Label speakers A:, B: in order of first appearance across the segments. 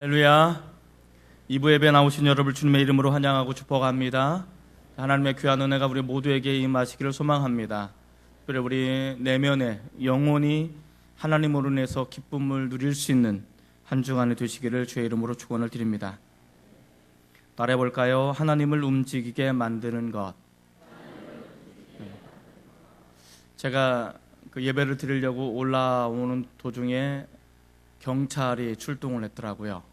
A: 할렐루야. 2부 예배 나오신 여러분을 주님의 이름으로 환영하고 축복합니다. 하나님의 귀한 은혜가 우리 모두에게 임하시기를 소망합니다. 특별히 우리 내면에 영혼이 하나님으로 인해서 기쁨을 누릴 수 있는 한 주간이 되시기를 주의 이름으로 축원을 드립니다. 따라해볼까요? 하나님을 움직이게 만드는 것. 제가 그 예배를 드리려고 올라오는 도중에 경찰이 출동을 했더라고요.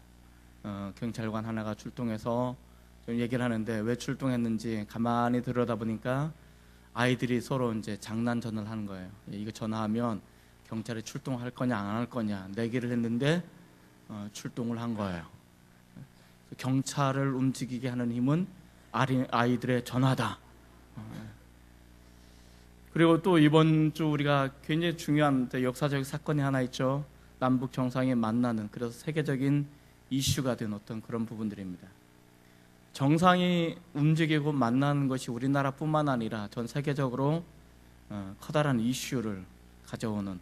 A: 경찰관 하나가 출동해서 좀 얘기를 하는데 왜 출동했는지 가만히 들여다보니까 아이들이 서로 이제 장난전을 하는 거예요. 이거 전화하면 경찰이 출동할 거냐 안 할 거냐 내기를 했는데 출동을 한 거예요. 경찰을 움직이게 하는 힘은 아이들의 전화다. 그리고 또 이번 주 우리가 굉장히 중요한 역사적 사건이 하나 있죠. 남북 정상이 만나는, 그래서 세계적인 이슈가 된 어떤 그런 부분들입니다. 정상이 움직이고 만나는 것이 우리나라뿐만 아니라 전 세계적으로 커다란 이슈를 가져오는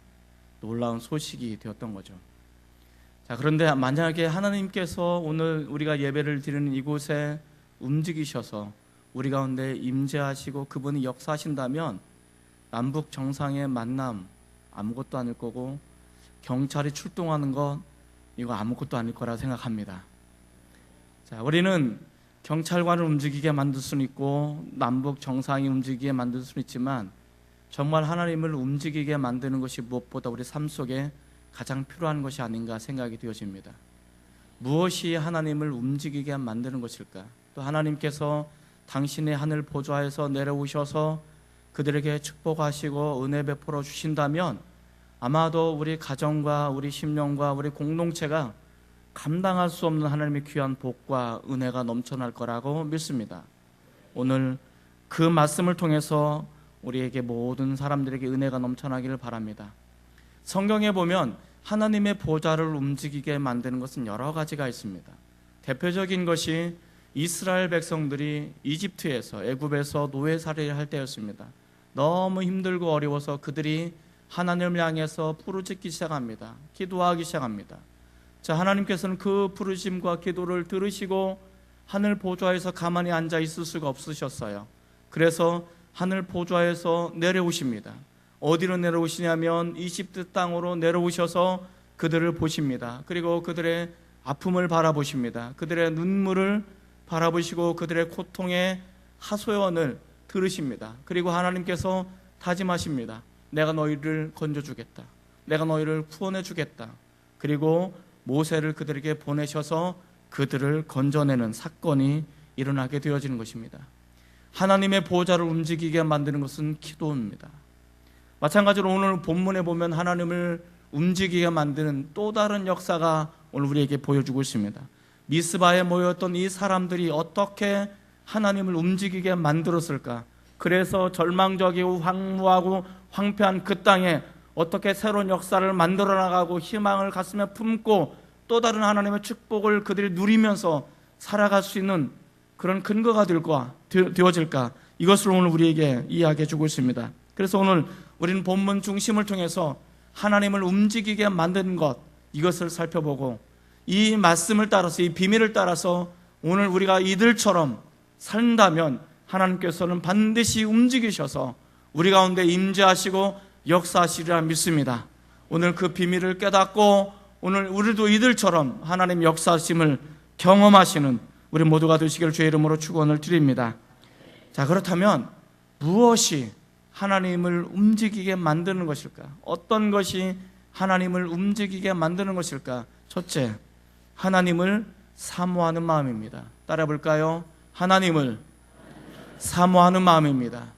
A: 놀라운 소식이 되었던 거죠. 자, 그런데 만약에 하나님께서 오늘 우리가 예배를 드리는 이곳에 움직이셔서 우리 가운데 임재하시고 그분이 역사하신다면 남북 정상의 만남 아무것도 아닐 거고, 경찰이 출동하는 것 이거 아무것도 아닐 거라 생각합니다. 자, 우리는 경찰관을 움직이게 만들 수는 있고 남북 정상이 움직이게 만들 수는 있지만 정말 하나님을 움직이게 만드는 것이 무엇보다 우리 삶 속에 가장 필요한 것이 아닌가 생각이 되어집니다. 무엇이 하나님을 움직이게 만드는 것일까? 또 하나님께서 당신의 하늘 보좌에서 내려오셔서 그들에게 축복하시고 은혜 베풀어 주신다면 아마도 우리 가정과 우리 심령과 우리 공동체가 감당할 수 없는 하나님의 귀한 복과 은혜가 넘쳐날 거라고 믿습니다. 오늘 그 말씀을 통해서 우리에게 모든 사람들에게 은혜가 넘쳐나기를 바랍니다. 성경에 보면 하나님의 보좌를 움직이게 만드는 것은 여러 가지가 있습니다. 대표적인 것이 이스라엘 백성들이 이집트에서, 애굽에서 노예살이를 할 때였습니다. 너무 힘들고 어려워서 그들이 하나님을 향해서 부르짖기 시작합니다. 기도하기 시작합니다. 자, 하나님께서는 그 부르심과 기도를 들으시고 하늘 보좌에서 가만히 앉아 있을 수가 없으셨어요. 그래서 하늘 보좌에서 내려오십니다. 어디로 내려오시냐면 이집트 땅으로 내려오셔서 그들을 보십니다. 그리고 그들의 아픔을 바라보십니다. 그들의 눈물을 바라보시고 그들의 고통의 하소연을 들으십니다. 그리고 하나님께서 다짐하십니다. 내가 너희를 건져주겠다. 내가 너희를 구원해주겠다. 그리고 모세를 그들에게 보내셔서 그들을 건져내는 사건이 일어나게 되어지는 것입니다. 하나님의 보좌를 움직이게 만드는 것은 기도입니다. 마찬가지로 오늘 본문에 보면 하나님을 움직이게 만드는 또 다른 역사가 오늘 우리에게 보여주고 있습니다. 미스바에 모였던 이 사람들이 어떻게 하나님을 움직이게 만들었을까? 그래서 절망적이고 황무하고 황폐한 그 땅에 어떻게 새로운 역사를 만들어 나가고 희망을 가슴에 품고 또 다른 하나님의 축복을 그들이 누리면서 살아갈 수 있는 그런 근거가 되어질까? 이것을 오늘 우리에게 이야기해 주고 있습니다. 그래서 오늘 우리는 본문 중심을 통해서 하나님을 움직이게 만드는 것, 이것을 살펴보고 이 말씀을 따라서, 이 비밀을 따라서 오늘 우리가 이들처럼 산다면 하나님께서는 반드시 움직이셔서 우리 가운데 임재하시고 역사하시리라 믿습니다. 오늘 그 비밀을 깨닫고 오늘 우리도 이들처럼 하나님 역사하심을 경험하시는 우리 모두가 되시기를 주의 이름으로 축원을 드립니다. 자, 그렇다면 무엇이 하나님을 움직이게 만드는 것일까? 어떤 것이 하나님을 움직이게 만드는 것일까? 첫째, 하나님을 사모하는 마음입니다. 따라 볼까요? 하나님을 사모하는 마음입니다.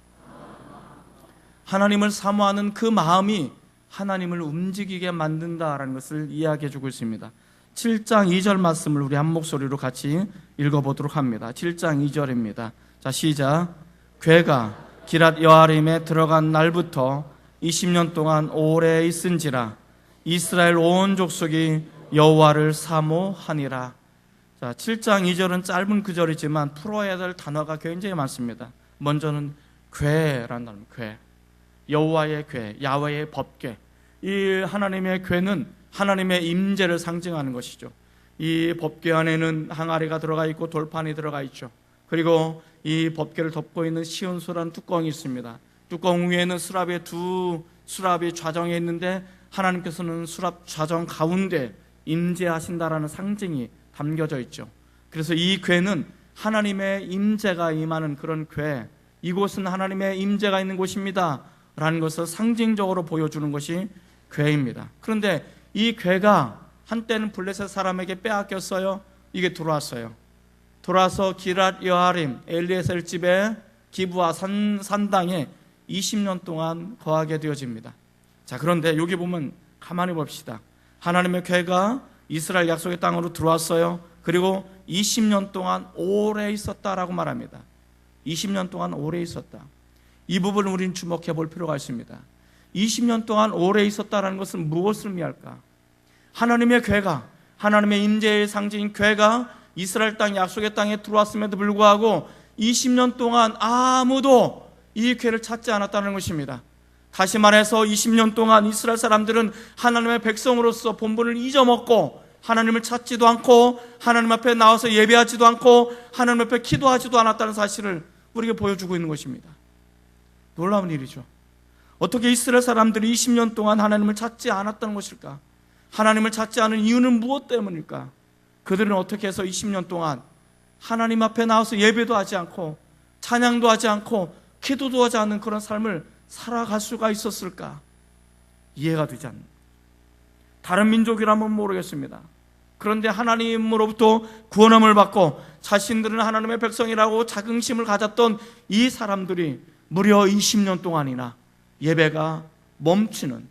A: 하나님을 사모하는 그 마음이 하나님을 움직이게 만든다라는 것을 이야기해 주고 있습니다. 7장 2절 말씀을 우리 한 목소리로 같이 읽어보도록 합니다. 7장 2절입니다. 자, 시작. 괴가 기랏 여아림에 들어간 날부터 20년 동안 오래 있은지라 이스라엘 온 족속이 여호와를 사모하니라. 자, 7장 2절은 짧은 구절이지만 풀어야 될 단어가 굉장히 많습니다. 먼저는 괴라는 단어, 괴. 여호와의 괴, 야훼의 법궤. 이 하나님의 괴는 하나님의 임재를 상징하는 것이죠. 이 법궤 안에는 항아리가 들어가 있고 돌판이 들어가 있죠. 그리고 이 법궤를 덮고 있는 시온수라는 뚜껑이 있습니다. 뚜껑 위에는 수랍에 두 수랍이 좌정해 있는데 하나님께서는 수랍 좌정 가운데 임재하신다라는 상징이 담겨져 있죠. 그래서 이 궤는 하나님의 임재가 임하는 그런 궤, 이곳은 하나님의 임재가 있는 곳입니다 라는 것을 상징적으로 보여주는 것이 궤입니다. 그런데 이 궤가 한때는 블레셋 사람에게 빼앗겼어요. 이게 들어왔어요. 돌아서 기랏 여아림 엘리에셀 집에 기브아 산당에 20년 동안 거하게 되어집니다. 자, 그런데 여기 보면 가만히 봅시다. 하나님의 궤가 이스라엘 약속의 땅으로 들어왔어요. 그리고 20년 동안 오래 있었다라고 말합니다. 20년 동안 오래 있었다. 이 부분을 우리는 주목해 볼 필요가 있습니다. 20년 동안 오래 있었다라는 것은 무엇을 의미할까? 하나님의 궤가, 하나님의 임재의 상징인 궤가 이스라엘 땅 약속의 땅에 들어왔음에도 불구하고 20년 동안 아무도 이 궤를 찾지 않았다는 것입니다. 다시 말해서 20년 동안 이스라엘 사람들은 하나님의 백성으로서 본분을 잊어먹고 하나님을 찾지도 않고 하나님 앞에 나와서 예배하지도 않고 하나님 앞에 기도하지도 않았다는 사실을 우리에게 보여주고 있는 것입니다. 놀라운 일이죠. 어떻게 이스라엘 사람들이 20년 동안 하나님을 찾지 않았다는 것일까? 하나님을 찾지 않은 이유는 무엇 때문일까? 그들은 어떻게 해서 20년 동안 하나님 앞에 나와서 예배도 하지 않고 찬양도 하지 않고 기도도 하지 않는 그런 삶을 살아갈 수가 있었을까? 이해가 되지 않는, 다른 민족이라면 모르겠습니다. 그런데 하나님으로부터 구원함을 받고 자신들은 하나님의 백성이라고 자긍심을 가졌던 이 사람들이 무려 20년 동안이나 예배가 멈추는,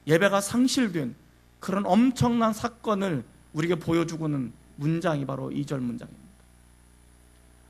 A: 예배가 상실된 그런 엄청난 사건을 우리에게 보여주고는 문장이 바로 2절 문장입니다.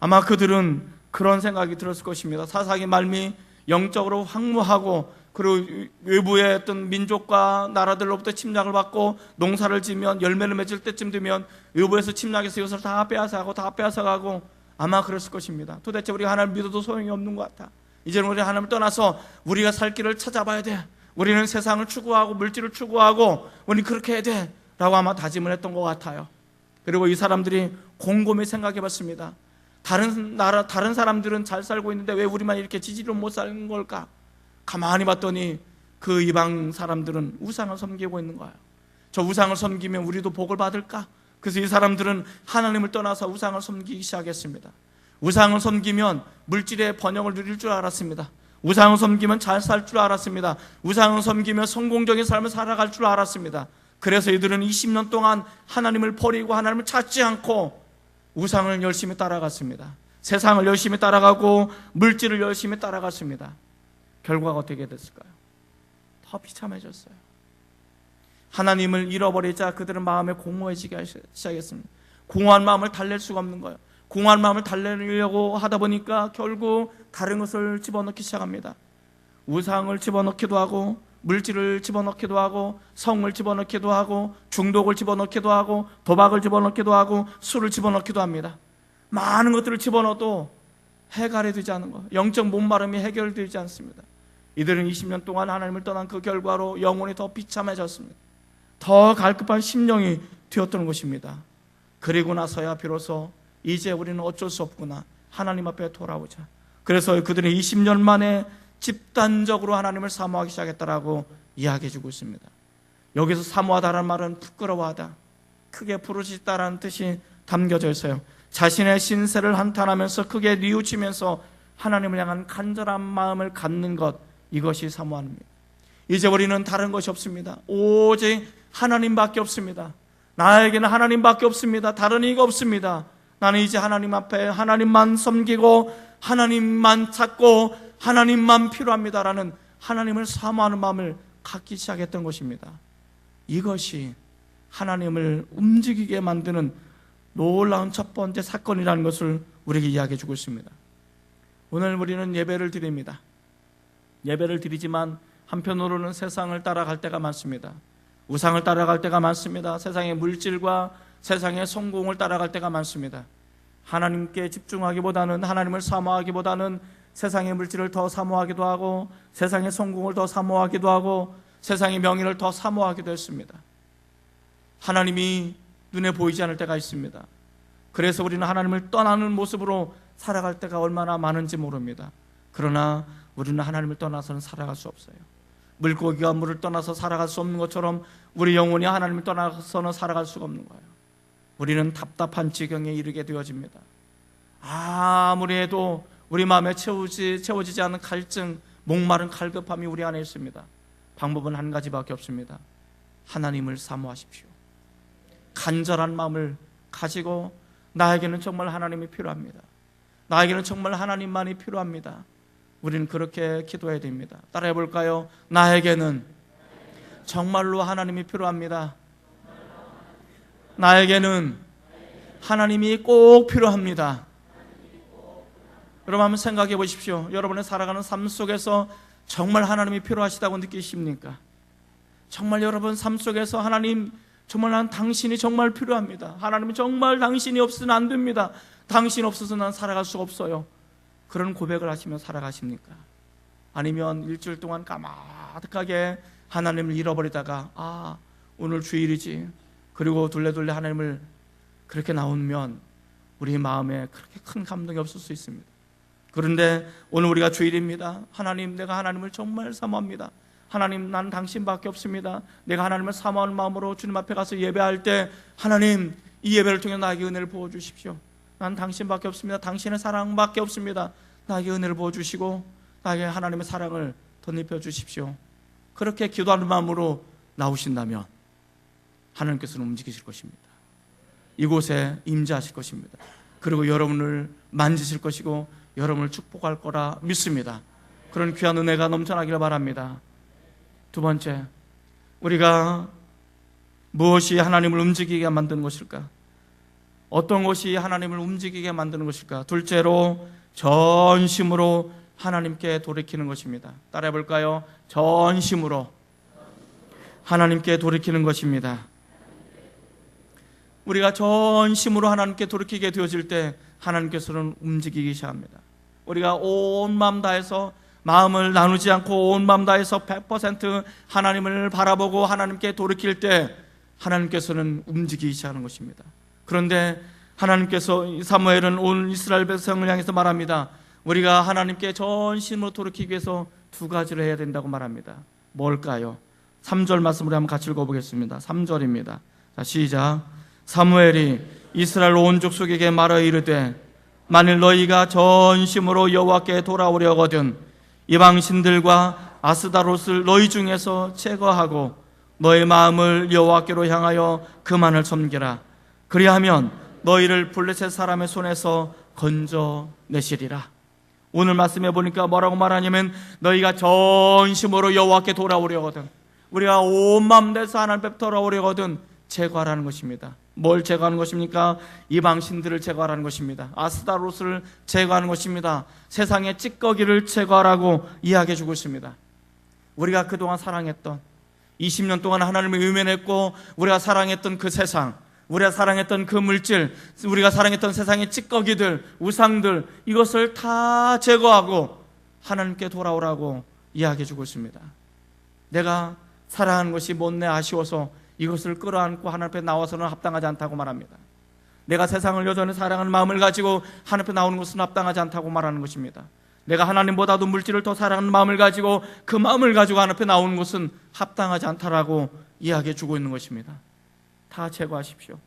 A: 아마 그들은 그런 생각이 들었을 것입니다. 사사기 말미 영적으로 황무하고 그리고 외부의 어떤 민족과 나라들로부터 침략을 받고 농사를 지면 열매를 맺을 때쯤 되면 외부에서 침략해서 이것을 다 빼앗아가고 다 빼앗아가고 아마 그랬을 것입니다. 도대체 우리가 하나님을 믿어도 소용이 없는 것 같아. 이제는 우리 하나님을 떠나서 우리가 살 길을 찾아봐야 돼. 우리는 세상을 추구하고 물질을 추구하고 우리 그렇게 해야 돼 라고 아마 다짐을 했던 것 같아요. 그리고 이 사람들이 곰곰이 생각해 봤습니다. 다른 사람들은 잘 살고 있는데 왜 우리만 이렇게 지지로 못 사는 걸까? 가만히 봤더니 그 이방 사람들은 우상을 섬기고 있는 거예요. 저 우상을 섬기면 우리도 복을 받을까? 그래서 이 사람들은 하나님을 떠나서 우상을 섬기기 시작했습니다. 우상을 섬기면 물질의 번영을 누릴 줄 알았습니다. 우상을 섬기면 잘 살 줄 알았습니다. 우상을 섬기면 성공적인 삶을 살아갈 줄 알았습니다. 그래서 이들은 20년 동안 하나님을 버리고 하나님을 찾지 않고 우상을 열심히 따라갔습니다. 세상을 열심히 따라가고 물질을 열심히 따라갔습니다. 결과가 어떻게 됐을까요? 더 비참해졌어요. 하나님을 잃어버리자 그들은 마음에 공허해지기 시작했습니다. 공허한 마음을 달랠 수가 없는 거예요. 공허한 마음을 달래려고 하다 보니까 결국 다른 것을 집어넣기 시작합니다. 우상을 집어넣기도 하고 물질을 집어넣기도 하고 성을 집어넣기도 하고 중독을 집어넣기도 하고 도박을 집어넣기도 하고 술을 집어넣기도 합니다. 많은 것들을 집어넣어도 해결이 되지 않는 거예요. 영적 목마름이 해결되지 않습니다. 이들은 20년 동안 하나님을 떠난 그 결과로 영혼이 더 비참해졌습니다. 더 갈급한 심령이 되었던 것입니다. 그리고 나서야 비로소 이제 우리는 어쩔 수 없구나, 하나님 앞에 돌아오자. 그래서 그들은 20년 만에 집단적으로 하나님을 사모하기 시작했다라고 이야기해주고 있습니다. 여기서 사모하다라는 말은 부끄러워하다, 크게 부르짖다라는 뜻이 담겨져 있어요. 자신의 신세를 한탄하면서 크게 뉘우치면서 하나님을 향한 간절한 마음을 갖는 것, 이것이 사모함입니다. 이제 우리는 다른 것이 없습니다. 오직 하나님밖에 없습니다. 나에게는 하나님밖에 없습니다. 다른 이가 없습니다. 나는 이제 하나님 앞에 하나님만 섬기고 하나님만 찾고 하나님만 필요합니다라는 하나님을 사모하는 마음을 갖기 시작했던 것입니다. 이것이 하나님을 움직이게 만드는 놀라운 첫 번째 사건이라는 것을 우리에게 이야기해 주고 있습니다. 오늘 우리는 예배를 드립니다. 예배를 드리지만 한편으로는 세상을 따라갈 때가 많습니다. 우상을 따라갈 때가 많습니다. 세상의 물질과 세상의 성공을 따라갈 때가 많습니다. 하나님께 집중하기보다는, 하나님을 사모하기보다는 세상의 물질을 더 사모하기도 하고 세상의 성공을 더 사모하기도 하고 세상의 명예를 더 사모하기도 했습니다. 하나님이 눈에 보이지 않을 때가 있습니다. 그래서 우리는 하나님을 떠나는 모습으로 살아갈 때가 얼마나 많은지 모릅니다. 그러나 우리는 하나님을 떠나서는 살아갈 수 없어요. 물고기가 물을 떠나서 살아갈 수 없는 것처럼 우리 영혼이 하나님을 떠나서는 살아갈 수가 없는 거예요. 우리는 답답한 지경에 이르게 되어집니다. 아무리 해도 우리 마음에 채워지지 않는 갈증, 목마른 갈급함이 우리 안에 있습니다. 방법은 한 가지밖에 없습니다. 하나님을 사모하십시오. 간절한 마음을 가지고 나에게는 정말 하나님이 필요합니다. 나에게는 정말 하나님만이 필요합니다. 우리는 그렇게 기도해야 됩니다. 따라해 볼까요? 나에게는 정말로 하나님이 필요합니다. 나에게는 하나님이 꼭 필요합니다. 여러분 한번 생각해 보십시오. 여러분의 살아가는 삶 속에서 정말 하나님이 필요하시다고 느끼십니까? 정말 여러분 삶 속에서 하나님, 정말 난 당신이 정말 필요합니다. 하나님 정말 당신이 없으면 안 됩니다. 당신 없어서 난 살아갈 수가 없어요. 그런 고백을 하시며 살아가십니까? 아니면 일주일 동안 까마득하게 하나님을 잃어버리다가 오늘 주일이지, 그리고 둘레둘레 하나님을 그렇게 나오면 우리 마음에 그렇게 큰 감동이 없을 수 있습니다. 그런데 오늘 우리가 주일입니다. 하나님, 내가 하나님을 정말 사모합니다. 하나님, 난 당신밖에 없습니다. 내가 하나님을 사모하는 마음으로 주님 앞에 가서 예배할 때 하나님, 이 예배를 통해 나에게 은혜를 부어주십시오. 난 당신밖에 없습니다. 당신의 사랑밖에 없습니다. 나에게 은혜를 부어주시고 나에게 하나님의 사랑을 덧입혀 주십시오. 그렇게 기도하는 마음으로 나오신다면 하나님께서는 움직이실 것입니다. 이곳에 임재하실 것입니다. 그리고 여러분을 만지실 것이고 여러분을 축복할 거라 믿습니다. 그런 귀한 은혜가 넘쳐나기를 바랍니다. 두 번째, 우리가 무엇이 하나님을 움직이게 만드는 것일까? 어떤 것이 하나님을 움직이게 만드는 것일까? 둘째로, 전심으로 하나님께 돌이키는 것입니다. 따라해 볼까요? 전심으로 하나님께 돌이키는 것입니다. 우리가 전심으로 하나님께 돌이키게 되어질 때 하나님께서는 움직이기 시작합니다. 우리가 온 마음 다해서, 마음을 나누지 않고 온 마음 다해서 100% 하나님을 바라보고 하나님께 돌이킬 때 하나님께서는 움직이기 시작하는 것입니다. 그런데 하나님께서, 사무엘은 온 이스라엘 백성을 향해서 말합니다. 우리가 하나님께 전심으로 돌이키기 위해서 두 가지를 해야 된다고 말합니다. 뭘까요? 3절 말씀으로 한번 같이 읽어보겠습니다. 3절입니다. 자, 시작. 사무엘이 이스라엘 온 족속에게 말하여 이르되 만일 너희가 전심으로 여호와께 돌아오려거든 이방 신들과 아스다롯을 너희 중에서 제거하고 너희 마음을 여호와께로 향하여 그만을 섬기라. 그리하면 너희를 블레셋 사람의 손에서 건져내시리라. 오늘 말씀해 보니까 뭐라고 말하냐면 너희가 전심으로 여호와께 돌아오려거든, 우리가 온 마음 다해서 하나님 앞에 돌아오려거든 제거하라는 것입니다. 뭘 제거하는 것입니까? 이방 신들을 제거하라는 것입니다. 아스다롯을 제거하는 것입니다. 세상의 찌꺼기를 제거하라고 이야기해 주고 있습니다. 우리가 그동안 사랑했던, 20년 동안 하나님을 외면했고 우리가 사랑했던 그 세상, 우리가 사랑했던 그 물질, 우리가 사랑했던 세상의 찌꺼기들, 우상들, 이것을 다 제거하고 하나님께 돌아오라고 이야기해 주고 있습니다. 내가 사랑하는 것이 못내 아쉬워서 이것을 끌어안고 하나님 앞에 나와서는 합당하지 않다고 말합니다. 내가 세상을 여전히 사랑하는 마음을 가지고 하나님 앞에 나오는 것은 합당하지 않다고 말하는 것입니다. 내가 하나님보다도 물질을 더 사랑하는 마음을 가지고 그 마음을 가지고 하나님 앞에 나오는 것은 합당하지 않다라고 이야기해 주고 있는 것입니다. 다 제거하십시오.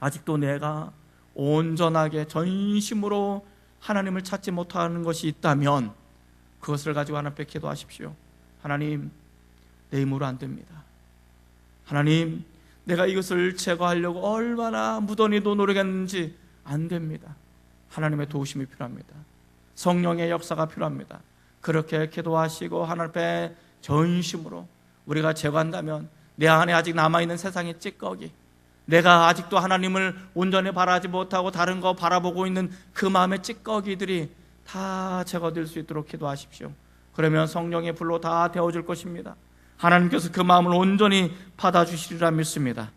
A: 아직도 내가 온전하게 전심으로 하나님을 찾지 못하는 것이 있다면 그것을 가지고 하나님 앞에 기도하십시오. 하나님, 내 힘으로 안 됩니다. 하나님, 내가 이것을 제거하려고 얼마나 무던히도 노력했는지 안 됩니다. 하나님의 도우심이 필요합니다. 성령의 역사가 필요합니다. 그렇게 기도하시고 하나님 앞에 전심으로 우리가 제거한다면 내 안에 아직 남아있는 세상의 찌꺼기, 내가 아직도 하나님을 온전히 바라지 못하고 다른 거 바라보고 있는 그 마음의 찌꺼기들이 다 제거될 수 있도록 기도하십시오. 그러면 성령의 불로 다 데워질 것입니다. 하나님께서 그 마음을 온전히 받아주시리라 믿습니다.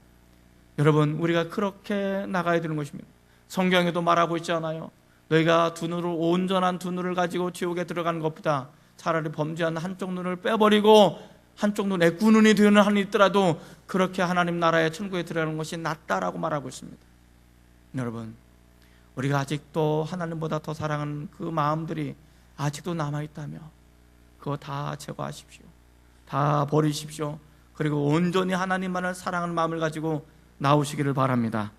A: 여러분, 우리가 그렇게 나가야 되는 것입니다. 성경에도 말하고 있지 않아요? 너희가 두 눈을, 온전한 두 눈을 가지고 지옥에 들어가는 것보다 차라리 범죄한 한쪽 눈을 빼버리고 한쪽 눈에 구눈이 되는 한이 있더라도 그렇게 하나님 나라의 천국에 들어가는 것이 낫다라고 말하고 있습니다. 여러분, 우리가 아직도 하나님보다 더 사랑하는 그 마음들이 아직도 남아있다며 그거 다 제거하십시오. 다 버리십시오. 그리고 온전히 하나님만을 사랑하는 마음을 가지고 나오시기를 바랍니다.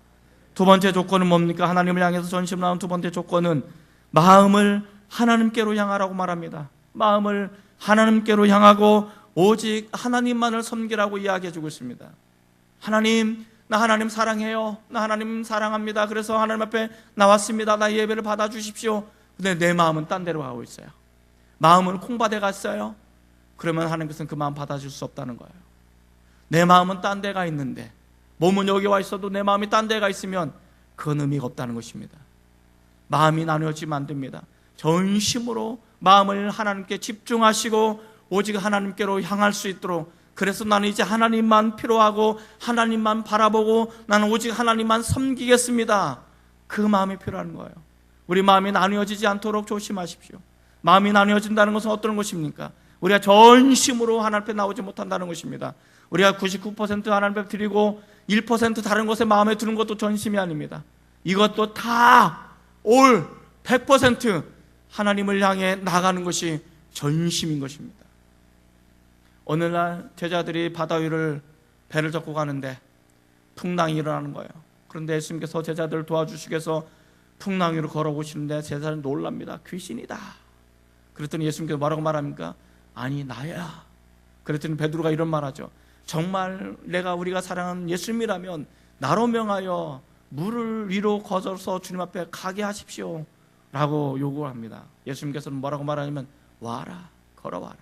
A: 두 번째 조건은 뭡니까? 하나님을 향해서 전심 나온 두 번째 조건은 마음을 하나님께로 향하라고 말합니다. 마음을 하나님께로 향하고 오직 하나님만을 섬기라고 이야기해주고 있습니다. 하나님, 나 하나님 사랑해요. 나 하나님 사랑합니다. 그래서 하나님 앞에 나왔습니다. 나 예배를 받아주십시오. 근데 내 마음은 딴 데로 가고 있어요. 마음은 콩밭에 갔어요. 그러면 하나님께서는 그 마음 받아줄 수 없다는 거예요. 내 마음은 딴 데가 있는데, 몸은 여기 와 있어도 내 마음이 딴 데가 있으면 그건 의미가 없다는 것입니다. 마음이 나누어지면 안 됩니다. 전심으로 마음을 하나님께 집중하시고 오직 하나님께로 향할 수 있도록, 그래서 나는 이제 하나님만 필요하고 하나님만 바라보고 나는 오직 하나님만 섬기겠습니다. 그 마음이 필요한 거예요. 우리 마음이 나누어지지 않도록 조심하십시오. 마음이 나누어진다는 것은 어떤 것입니까? 우리가 전심으로 하나님 앞에 나오지 못한다는 것입니다. 우리가 99% 하나님 앞에 드리고 1% 다른 곳에 마음에 드는 것도 전심이 아닙니다. 이것도 다 올 100% 하나님을 향해 나가는 것이 전심인 것입니다. 어느 날 제자들이 바다 위를 배를 젓고 가는데 풍랑이 일어나는 거예요. 그런데 예수님께서 제자들을 도와주시기 위해서 풍랑 위로 걸어오시는데 제자들은 놀랍니다. 귀신이다. 그랬더니 예수님께서 뭐라고 말합니까? 아니, 나야. 그랬더니 베드로가 이런 말하죠. 정말 우리가 사랑하는 예수님이라면 나로 명하여 물을 위로 거저서 주님 앞에 가게 하십시오 라고 요구합니다. 예수님께서는 뭐라고 말하냐면 와라, 걸어와라.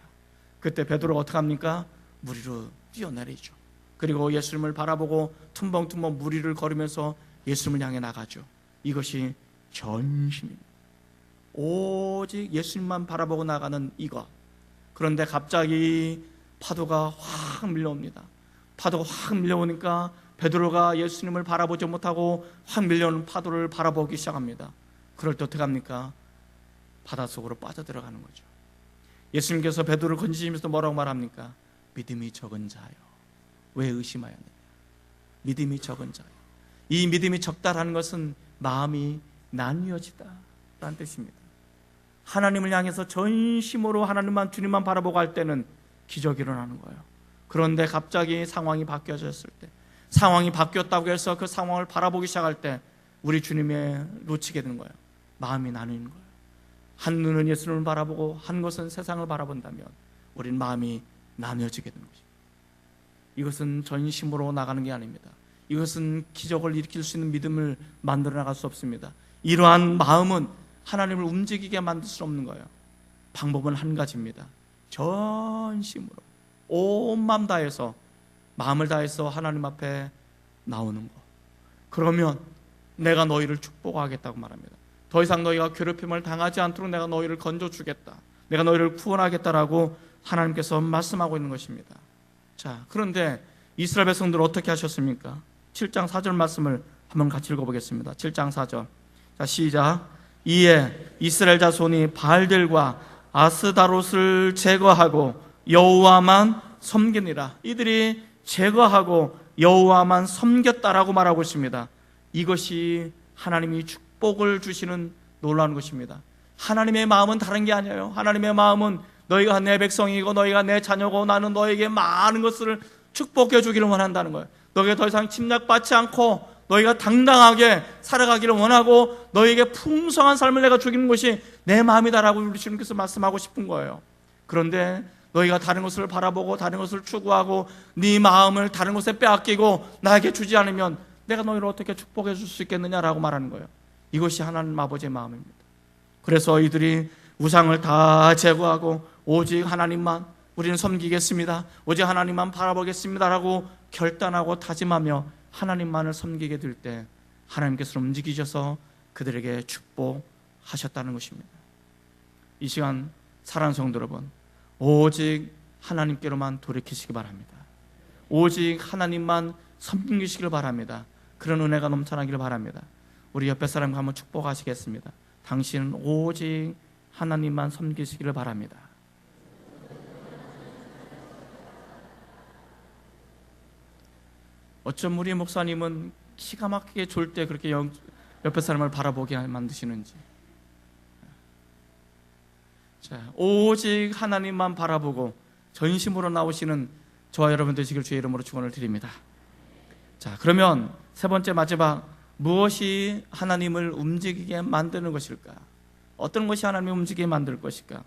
A: 그때 베드로가 어떻게 합니까? 물 위로 뛰어내리죠. 그리고 예수님을 바라보고 tum벙tum벙 물 위를 걸으면서 예수님을 향해 나가죠. 이것이 전심입니다. 오직 예수님만 바라보고 나가는 이것. 그런데 갑자기 파도가 확 밀려옵니다. 파도가 확 밀려오니까 베드로가 예수님을 바라보지 못하고 확 밀려오는 파도를 바라보기 시작합니다. 그럴 때 어떻게 합니까? 바닷속으로 빠져들어가는 거죠. 예수님께서 베드로를 건지시면서 뭐라고 말합니까? 믿음이 적은 자요, 왜 의심하였느냐. 믿음이 적은 자요. 이 믿음이 적다라는 것은 마음이 나뉘어지다 라는 뜻입니다. 하나님을 향해서 전심으로 하나님만, 주님만 바라보고 할 때는 기적이 일어나는 거예요. 그런데 갑자기 상황이 바뀌어졌을 때, 상황이 바뀌었다고 해서 그 상황을 바라보기 시작할 때 우리 주님에 놓치게 되는 거예요. 마음이 나뉘는 거예요. 한 눈은 예수님을 바라보고 한 것은 세상을 바라본다면 우린 마음이 나뉘어지게 되는 것입니다. 이것은 전심으로 나가는 게 아닙니다. 이것은 기적을 일으킬 수 있는 믿음을 만들어 나갈 수 없습니다. 이러한 마음은 하나님을 움직이게 만들 수 없는 거예요. 방법은 한 가지입니다. 전심으로 온 마음 다해서, 마음을 다해서 하나님 앞에 나오는 것. 그러면 내가 너희를 축복하겠다고 말합니다. 더 이상 너희가 괴롭힘을 당하지 않도록 내가 너희를 건져주겠다, 내가 너희를 구원하겠다라고 하나님께서 말씀하고 있는 것입니다. 자, 그런데 이스라엘 백성들은 어떻게 하셨습니까? 7장 4절 말씀을 한번 같이 읽어보겠습니다. 7장 4절. 자, 시작. 이에 이스라엘 자손이 바알들과 아스다롯을 제거하고 여호와만 섬기니라. 이들이 제거하고 여호와만 섬겼다라고 말하고 있습니다. 이것이 하나님이 축복을 주시는 놀라운 것입니다. 하나님의 마음은 다른 게 아니에요. 하나님의 마음은 너희가 내 백성이고 너희가 내 자녀고 나는 너에게 많은 것을 축복해 주기를 원한다는 거예요. 너희가 더 이상 침략받지 않고 너희가 당당하게 살아가기를 원하고 너희에게 풍성한 삶을 내가 주기는 것이 내 마음이다라고 우리 주님께서 말씀하고 싶은 거예요. 그런데 너희가 다른 것을 바라보고 다른 것을 추구하고 네 마음을 다른 것에 빼앗기고 나에게 주지 않으면 내가 너희를 어떻게 축복해 줄 수 있겠느냐라고 말하는 거예요. 이것이 하나님 아버지의 마음입니다. 그래서 이들이 우상을 다 제거하고 오직 하나님만 우리는 섬기겠습니다, 오직 하나님만 바라보겠습니다라고 결단하고 다짐하며 하나님만을 섬기게 될 때 하나님께서 움직이셔서 그들에게 축복하셨다는 것입니다. 이 시간 사랑하는 성도 여러분, 오직 하나님께로만 돌이키시기 바랍니다. 오직 하나님만 섬기시길 바랍니다. 그런 은혜가 넘쳐나기를 바랍니다. 우리 옆에 사람과 한번 축복하시겠습니다. 당신은 오직 하나님만 섬기시기를 바랍니다. 어쩜 우리 목사님은 기가 막히게 졸 때 그렇게 옆에 사람을 바라보게 만드시는지. 자, 오직 하나님만 바라보고 전심으로 나오시는 저와 여러분 되시길 주의 이름으로 축원을 드립니다. 자, 그러면 세 번째 마지막, 무엇이 하나님을 움직이게 만드는 것일까? 어떤 것이 하나님을 움직이게 만들 것일까?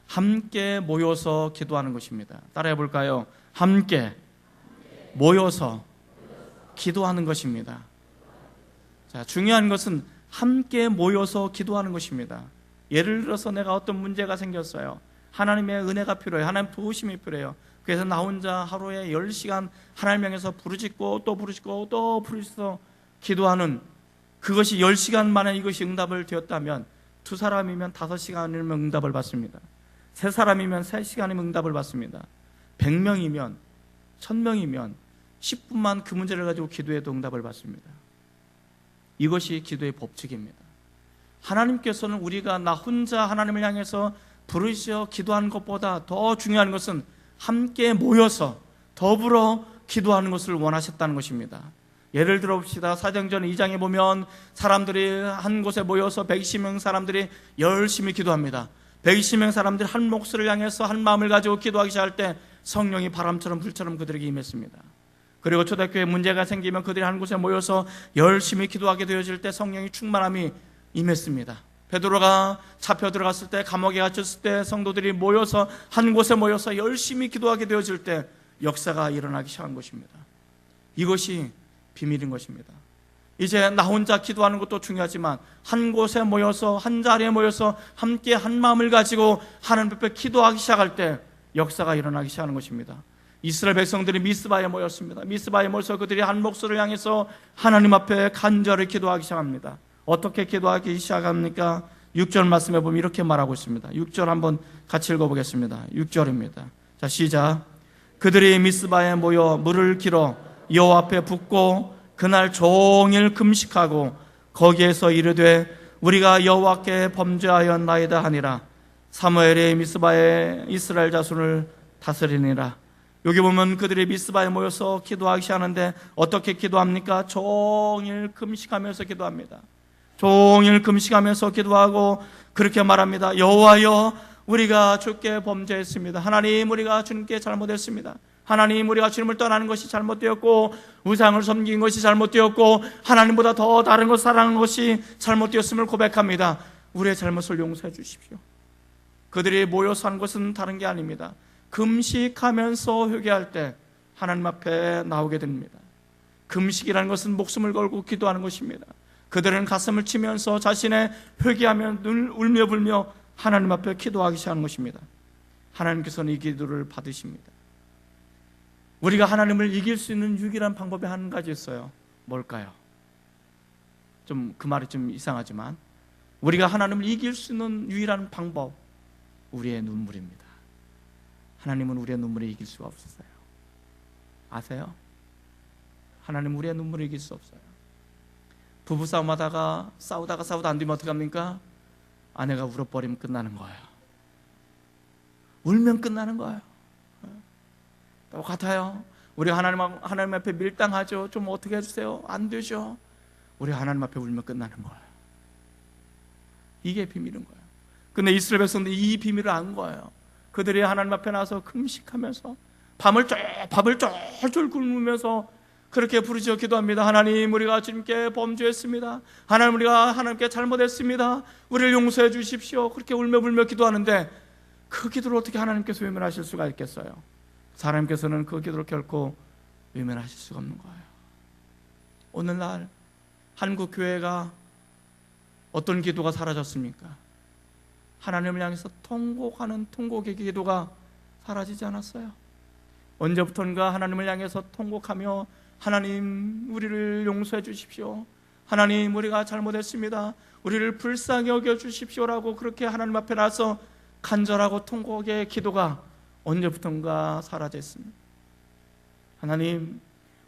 A: 함께 모여서 기도하는 것입니다. 따라해 볼까요? 함께 모여서 기도하는 것입니다. 자, 중요한 것은 함께 모여서 기도하는 것입니다. 예를 들어서 내가 어떤 문제가 생겼어요. 하나님의 은혜가 필요해요. 하나님 도우심이 필요해요. 그래서 나 혼자 하루에 10시간 하나님 향해서 부르짖고 또 부르짖고 또 부르짖어 기도하는, 그것이 10시간 만에 이것이 응답을 되었다면, 2사람이면 5시간이면 응답을 받습니다. 3사람이면 3시간이면 응답을 받습니다. 100명이면 1000명이면 10분만 그 문제를 가지고 기도해도 응답을 받습니다. 이것이 기도의 법칙입니다. 하나님께서는 우리가 나 혼자 하나님을 향해서 부르짖어 기도하는 것보다 더 중요한 것은 함께 모여서 더불어 기도하는 것을 원하셨다는 것입니다. 예를 들어 봅시다. 사도행전 2장에 보면 사람들이 한 곳에 모여서 120명 사람들이 열심히 기도합니다. 120명 사람들이 한 목소리를 향해서 한 마음을 가지고 기도하기 시작할 때 성령이 바람처럼 불처럼 그들에게 임했습니다. 그리고 초대교회에 문제가 생기면 그들이 한 곳에 모여서 열심히 기도하게 되어질 때 성령이 충만함이 임했습니다. 베드로가 잡혀 들어갔을 때, 감옥에 갇혔을 때 성도들이 모여서 한 곳에 모여서 열심히 기도하게 되어질 때 역사가 일어나기 시작한 것입니다. 이것이 비밀인 것입니다. 이제 나 혼자 기도하는 것도 중요하지만 한 곳에 모여서 한 자리에 모여서 함께 한 마음을 가지고 하나님 앞에 기도하기 시작할 때 역사가 일어나기 시작하는 것입니다. 이스라엘 백성들이 미스바에 모였습니다. 미스바에 모여서 그들이 한 목소리를 향해서 하나님 앞에 간절히 기도하기 시작합니다. 어떻게 기도하기 시작합니까? 6절 말씀에 보면 이렇게 말하고 있습니다. 6절 한번 같이 읽어보겠습니다. 6절입니다. 자, 시작. 그들이 미스바에 모여 물을 길어 여호와 앞에 붓고 그날 종일 금식하고 거기에서 이르되 우리가 여호와께 범죄하였나이다 하니라. 사무엘이 미스바에 이스라엘 자손을 다스리니라. 여기 보면 그들이 미스바에 모여서 기도하기 시작하는데 어떻게 기도합니까? 종일 금식하면서 기도합니다. 종일 금식하면서 기도하고 그렇게 말합니다. 여호와여, 우리가 주께 범죄했습니다. 하나님, 우리가 주님께 잘못했습니다. 하나님, 우리가 주님을 떠나는 것이 잘못되었고 우상을 섬긴 것이 잘못되었고 하나님보다 더 다른 것을 사랑하는 것이 잘못되었음을 고백합니다. 우리의 잘못을 용서해 주십시오. 그들이 모여서 한 것은 다른 게 아닙니다. 금식하면서 회개할 때 하나님 앞에 나오게 됩니다. 금식이라는 것은 목숨을 걸고 기도하는 것입니다. 그들은 가슴을 치면서 자신의 회개하며 눈을 울며 불며 하나님 앞에 기도하기 시작하는 것입니다. 하나님께서는 이 기도를 받으십니다. 우리가 하나님을 이길 수 있는 유일한 방법이 한 가지 있어요. 뭘까요? 좀 그 말이 좀 이상하지만 우리가 하나님을 이길 수 있는 유일한 방법, 우리의 눈물입니다. 하나님은 우리의 눈물을 이길 수가 없었어요. 아세요? 하나님은 우리의 눈물을 이길 수 없어요. 부부싸움하다가 싸우다 안 되면 어떡합니까? 아내가 울어버리면 끝나는 거예요. 울면 끝나는 거예요. 똑같아요. 우리 하나님 앞에 밀당하죠. 좀 어떻게 해주세요. 안 되죠. 우리 하나님 앞에 울면 끝나는 거예요. 이게 비밀인 거예요. 근데 이스라엘 백성들이 이 비밀을 안 거예요. 그들이 하나님 앞에 나서 금식하면서 밥을 쫄쫄 굶으면서 그렇게 부르짖어 기도합니다. 하나님, 우리가 주님께 범죄했습니다. 하나님, 우리가 하나님께 잘못했습니다. 우리를 용서해 주십시오. 그렇게 울며 불며 기도하는데 그 기도를 어떻게 하나님께서 외면하실 수가 있겠어요? 하나님께서는 그 기도를 결코 외면하실 수가 없는 거예요. 오늘날 한국 교회가 어떤 기도가 사라졌습니까? 하나님을 향해서 통곡하는 통곡의 기도가 사라지지 않았어요. 언제부턴가 하나님을 향해서 통곡하며 하나님, 우리를 용서해 주십시오. 하나님, 우리가 잘못했습니다. 우리를 불쌍히 여겨 주십시오라고 그렇게 하나님 앞에 나서 간절하고 통곡의 기도가 언제부턴가 사라졌습니다. 하나님,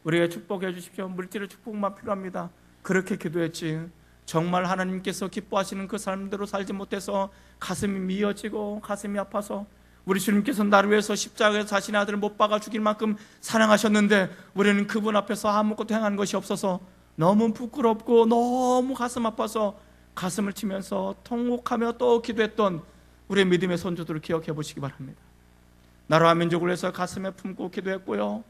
A: 우리에게 축복해 주십시오. 물질의 축복만 필요합니다. 그렇게 기도했지. 정말 하나님께서 기뻐하시는 그 삶대로 살지 못해서 가슴이 미어지고 가슴이 아파서 우리 주님께서 나를 위해서 십자가에 자신의 아들을 못 박아 죽일 만큼 사랑하셨는데 우리는 그분 앞에서 아무것도 행한 것이 없어서 너무 부끄럽고 너무 가슴 아파서 가슴을 치면서 통곡하며 또 기도했던 우리의 믿음의 선조들을 기억해 보시기 바랍니다. 나라와 민족을 위해서 가슴에 품고 기도했고요,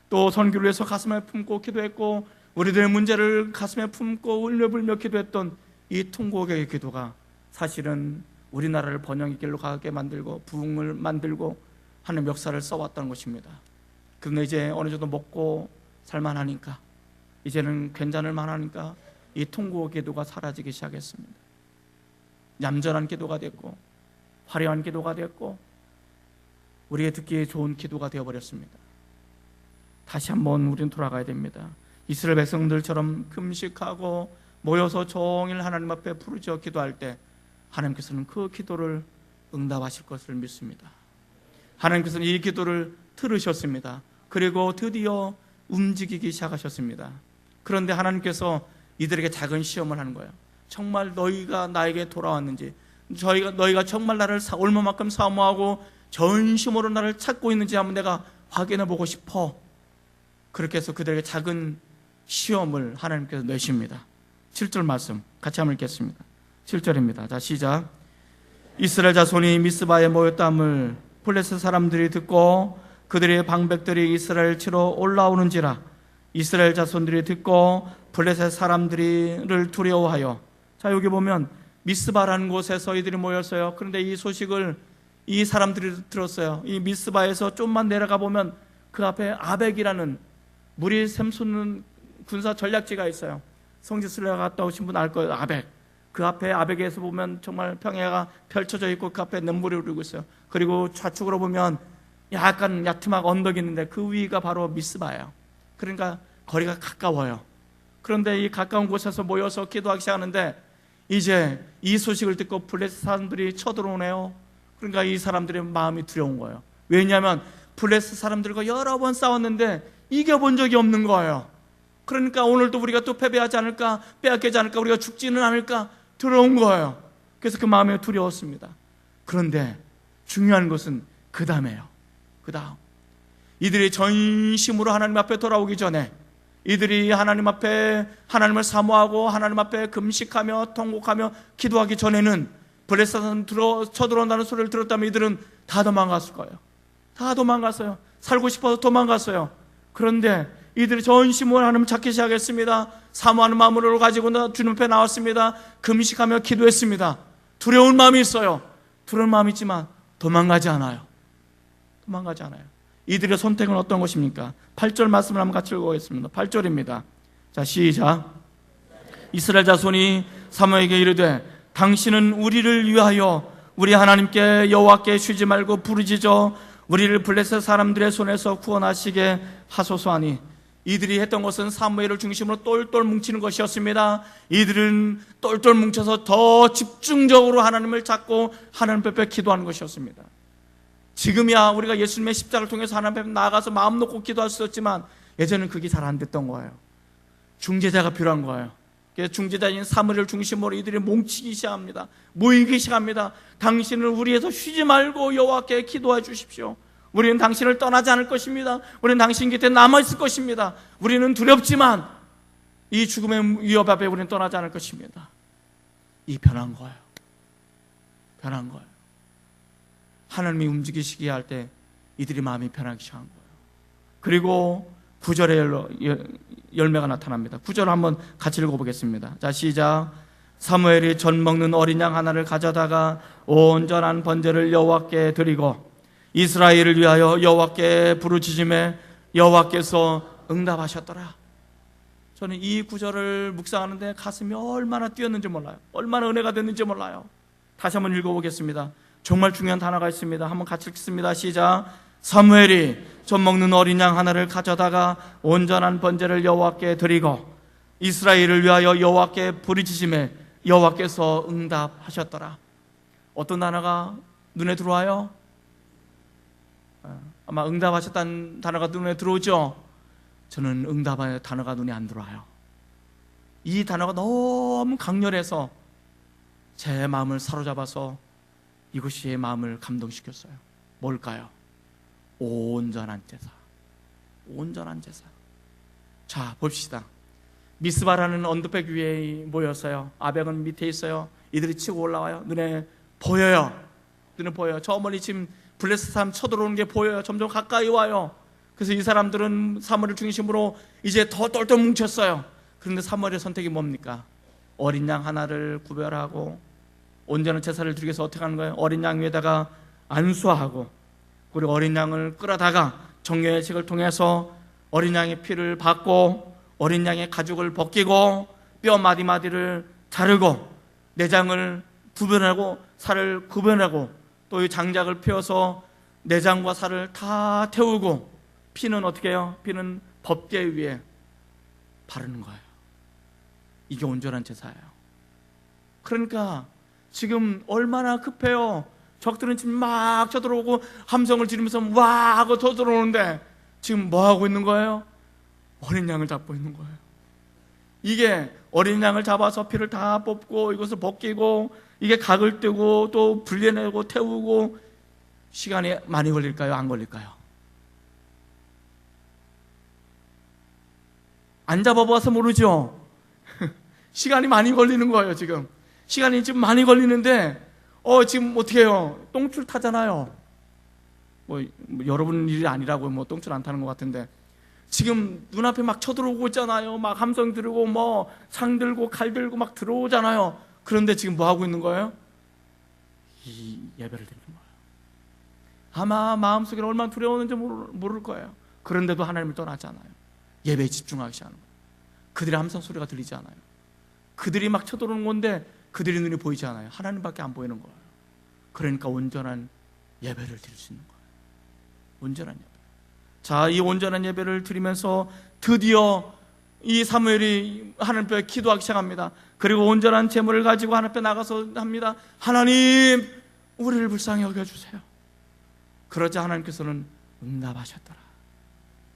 A: 또 선교를 위해서 가슴에 품고 기도했고, 우리들의 문제를 가슴에 품고 울며불며 기도했던 이 통곡의 기도가 사실은 우리나라를 번영의 길로 가게 만들고 부흥을 만들고 하는 역사를 써왔다는 것입니다. 그런데 이제 어느 정도 먹고 살만하니까, 이제는 괜찮을 만하니까 이 통곡의 기도가 사라지기 시작했습니다. 얌전한 기도가 됐고 화려한 기도가 됐고 우리의 듣기에 좋은 기도가 되어버렸습니다. 다시 한번 우리는 돌아가야 됩니다. 이스라엘 백성들처럼 금식하고 모여서 종일 하나님 앞에 부르짖어 기도할 때 하나님께서는 그 기도를 응답하실 것을 믿습니다. 하나님께서는 이 기도를 들으셨습니다. 그리고 드디어 움직이기 시작하셨습니다. 그런데 하나님께서 이들에게 작은 시험을 하는 거예요. 정말 너희가 나에게 돌아왔는지, 너희가 정말 나를 얼마만큼 사모하고 전심으로 나를 찾고 있는지 한번 내가 확인해 보고 싶어. 그렇게 해서 그들에게 작은 시험을 하나님께서 내십니다. 7절 말씀 같이 한번 읽겠습니다. 7절입니다. 자, 시작. 이스라엘 자손이 미스바에 모였다함을 블레셋 사람들이 듣고 그들의 방백들이 이스라엘 치러 올라오는지라. 이스라엘 자손들이 듣고 블레셋 사람들을 두려워하여. 자, 여기 보면 미스바라는 곳에서 이들이 모였어요. 그런데 이 소식을 이 사람들이 들었어요. 이 미스바에서 좀만 내려가 보면 그 앞에 아벡이라는 물이 샘솟는 군사 전략지가 있어요. 성지순례 갔다 오신 분 알 거예요. 아벡. 그 앞에 아벡에서 보면 정말 평야가 펼쳐져 있고 그 앞에 눈물이 흐르고 있어요. 그리고 좌측으로 보면 약간 야트막 언덕이 있는데 그 위가 바로 미스바예요. 그러니까 거리가 가까워요. 그런데 이 가까운 곳에서 모여서 기도하기 시작하는데 이제 이 소식을 듣고 블레셋 사람들이 쳐들어오네요. 그러니까 이 사람들의 마음이 두려운 거예요. 왜냐하면 블레셋 사람들과 여러 번 싸웠는데 이겨본 적이 없는 거예요. 그러니까 오늘도 우리가 또 패배하지 않을까, 빼앗기지 않을까, 우리가 죽지는 않을까 두려운 거예요. 그래서 그 마음이 두려웠습니다. 그런데 중요한 것은 그 다음에요. 그 다음 이들이 전심으로 하나님 앞에 돌아오기 전에, 이들이 하나님 앞에 하나님을 사모하고 하나님 앞에 금식하며 통곡하며 기도하기 전에는 블레셋 사람 쳐들어온다는 소리를 들었다면 이들은 다 도망갔을 거예요. 다 도망갔어요. 살고 싶어서 도망갔어요. 그런데 이들이 전심으로 하나님을 찾기 시작했습니다. 사모하는 마음으로 가지고 주님 앞에 나왔습니다. 금식하며 기도했습니다. 두려운 마음이 있어요. 두려운 마음이 있지만 도망가지 않아요. 도망가지 않아요. 이들의 선택은 어떤 것입니까? 8절 말씀을 한번 같이 읽어보겠습니다. 8절입니다. 자, 시작. 이스라엘 자손이 사무엘에게 이르되 당신은 우리를 위하여 우리 하나님께 여호와께 쉬지 말고 부르짖어 우리를 블레셋 사람들의 손에서 구원하시게 하소서 하니. 이들이 했던 것은 사무엘을 중심으로 똘똘 뭉치는 것이었습니다. 이들은 똘똘 뭉쳐서 더 집중적으로 하나님을 찾고 하나님 앞에 기도하는 것이었습니다. 지금이야 우리가 예수님의 십자가를 통해서 하나님 앞에 나아가서 마음 놓고 기도할 수 있었지만 예전에는 그게 잘 안 됐던 거예요. 중재자가 필요한 거예요. 그래서 중재자인 사무엘을 중심으로 이들이 뭉치기 시작합니다. 모이기 시작합니다. 당신은 우리에서 쉬지 말고 여호와께 기도해 주십시오. 우리는 당신을 떠나지 않을 것입니다. 우리는 당신 곁에 남아있을 것입니다. 우리는 두렵지만 이 죽음의 위협 앞에 우리는 떠나지 않을 것입니다. 이 변한 거예요. 변한 거예요. 하나님이 움직이시게 할 때 이들이 마음이 변하기 시작한 거예요. 그리고 9절에 열매가 나타납니다. 9절 한번 같이 읽어보겠습니다. 자, 시작. 사무엘이 젖 먹는 어린 양 하나를 가져다가 온전한 번제를 여호와께 드리고 이스라엘을 위하여 여호와께 부르짖음에 여호와께서 응답하셨더라. 저는 이 구절을 묵상하는데 가슴이 얼마나 뛰었는지 몰라요. 얼마나 은혜가 됐는지 몰라요. 다시 한번 읽어보겠습니다. 정말 중요한 단어가 있습니다. 한번 같이 읽습니다. 시작. 사무엘이 젖 먹는 어린 양 하나를 가져다가 온전한 번제를 여호와께 드리고 이스라엘을 위하여 여호와께 부르짖음에 여호와께서 응답하셨더라. 어떤 단어가 눈에 들어와요? 아마 응답하셨다는 단어가 눈에 들어오죠? 저는 응답의 단어가 눈에 안 들어와요. 이 단어가 너무 강렬해서 제 마음을 사로잡아서 이것이 제 마음을 감동시켰어요. 뭘까요? 온전한 제사. 온전한 제사. 자, 봅시다. 미스바라는 언덕백 위에 모였어요. 아벡은 밑에 있어요. 이들이 치고 올라와요. 눈에 보여요. 눈에 보여요. 저 멀리 지금 블레셋 사람 쳐들어오는 게 보여요. 점점 가까이 와요. 그래서 이 사람들은 사무엘 중심으로 이제 더 똘똘 뭉쳤어요. 그런데 사무엘의 선택이 뭡니까? 어린 양 하나를 구별하고 온전한 제사를 드리기 위해서 어떻게 하는 거예요? 어린 양 위에다가 안수하고, 그리고 어린 양을 끌어다가 정례의 책을 통해서 어린 양의 피를 받고, 어린 양의 가죽을 벗기고, 뼈 마디마디를 자르고, 내장을 구별하고 살을 구별하고, 또 이 장작을 피워서 내장과 살을 다 태우고, 피는 어떻게 해요? 피는 법궤 위에 바르는 거예요. 이게 온전한 제사예요. 그러니까 지금 얼마나 급해요. 적들은 지금 막 쳐들어오고 함성을 지르면서 와 하고 쳐들어오는데 지금 뭐 하고 있는 거예요? 어린 양을 잡고 있는 거예요. 이게 어린 양을 잡아서 피를 다 뽑고 이것을 벗기고 이게 각을 뜨고 또 분리해내고 태우고 시간이 많이 걸릴까요? 안 걸릴까요? 안 잡아봐서 모르죠. 시간이 많이 걸리는 거예요. 지금 시간이 지금 많이 걸리는데 지금 어떻게 해요? 똥줄 타잖아요. 뭐 여러분 일이 아니라고 뭐 똥줄 안 타는 것 같은데 지금 눈앞에 막 쳐들어오고 있잖아요. 막 함성 들고 뭐 창 들고 칼 들고 막 들어오잖아요. 그런데 지금 뭐 하고 있는 거예요? 이 예배를 드리는 거예요. 아마 마음속에 얼마나 두려웠는지 모를 거예요. 그런데도 하나님을 떠나잖아요. 예배에 집중하기 시작하는 거예요. 그들의 함성 소리가 들리지 않아요. 그들이 막 쳐들어오는 건데 그들의 눈이 보이지 않아요. 하나님밖에 안 보이는 거예요. 그러니까 온전한 예배를 드릴 수 있는 거예요. 온전한 예배. 자, 이 온전한 예배를 드리면서 드디어 이 사무엘이 하나님 앞에 기도하기 시작합니다. 그리고 온전한 제물을 가지고 하나님 앞에 나가서 합니다. 하나님, 우리를 불쌍히 여겨주세요. 그러자 하나님께서는 응답하셨더라.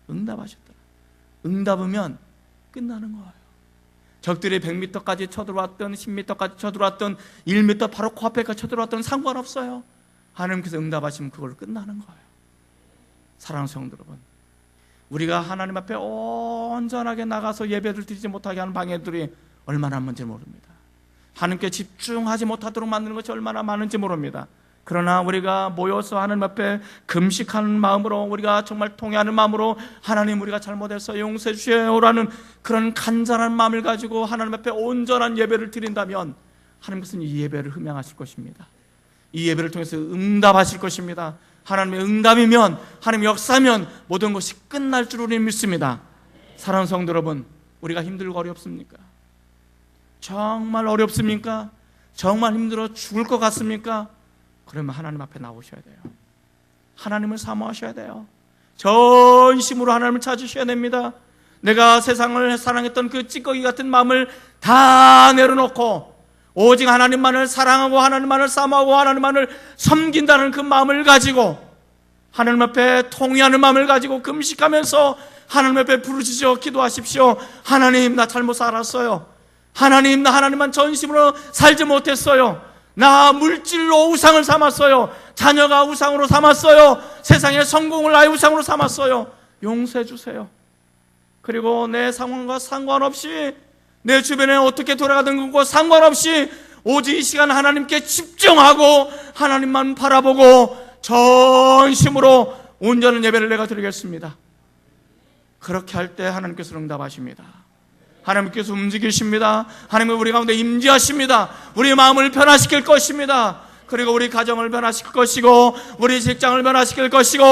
A: 응답하셨더라. 응답하면 끝나는 거예요. 적들이 100m까지 쳐들어왔던 10m까지 쳐들어왔던 1m 바로 코앞에까지 쳐들어왔던 상관없어요. 하나님께서 응답하시면 그걸로 끝나는 거예요. 사랑하는 성도 여러분, 우리가 하나님 앞에 온전하게 나가서 예배를 드리지 못하게 하는 방해들이 얼마나 많은지 모릅니다. 하나님께 집중하지 못하도록 만드는 것이 얼마나 많은지 모릅니다. 그러나 우리가 모여서 하나님 앞에 금식하는 마음으로, 우리가 정말 통회하는 마음으로 하나님, 우리가 잘못해서 용서해 주세요라는 그런 간절한 마음을 가지고 하나님 앞에 온전한 예배를 드린다면 하나님께서는 이 예배를 흠양하실 것입니다. 이 예배를 통해서 응답하실 것입니다. 하나님의 응답이면, 하나님의 역사면 모든 것이 끝날 줄 우리는 믿습니다. 사랑하는 성도 여러분, 우리가 힘들고 어렵습니까? 정말 어렵습니까? 정말 힘들어 죽을 것 같습니까? 그러면 하나님 앞에 나오셔야 돼요. 하나님을 사모하셔야 돼요. 전심으로 하나님을 찾으셔야 됩니다. 내가 세상을 사랑했던 그 찌꺼기 같은 마음을 다 내려놓고 오직 하나님만을 사랑하고 하나님만을 사모하고 하나님만을 섬긴다는 그 마음을 가지고 하나님 앞에 통회하는 마음을 가지고 금식하면서 하나님 앞에 부르짖어 기도하십시오. 하나님, 나 잘못 살았어요. 하나님, 나 하나님만 전심으로 살지 못했어요. 나 물질로 우상을 삼았어요. 자녀가 우상으로 삼았어요. 세상의 성공을 나의 우상으로 삼았어요. 용서해 주세요. 그리고 내 상황과 상관없이, 내 주변에 어떻게 돌아가는 것과 상관없이 오직 이 시간 하나님께 집중하고 하나님만 바라보고 전심으로 온전한 예배를 내가 드리겠습니다. 그렇게 할 때 하나님께서 응답하십니다. 하나님께서 움직이십니다. 하나님은 우리 가운데 임재하십니다. 우리 마음을 변화시킬 것입니다. 그리고 우리 가정을 변화시킬 것이고, 우리 직장을 변화시킬 것이고,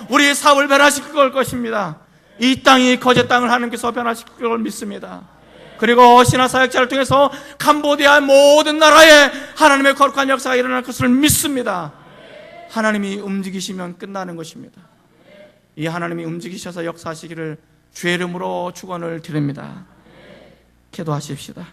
A: 우리 사업을 변화시킬 것입니다. 이 땅이 거짓 땅을 하나님께서 변화시킬 걸 믿습니다. 그리고 신화 사역자를 통해서 캄보디아 모든 나라에 하나님의 거룩한 역사가 일어날 것을 믿습니다. 하나님이 움직이시면 끝나는 것입니다. 이 하나님이 움직이셔서 역사하시기를 주의 이름으로 축원을 드립니다. 기도하십시다.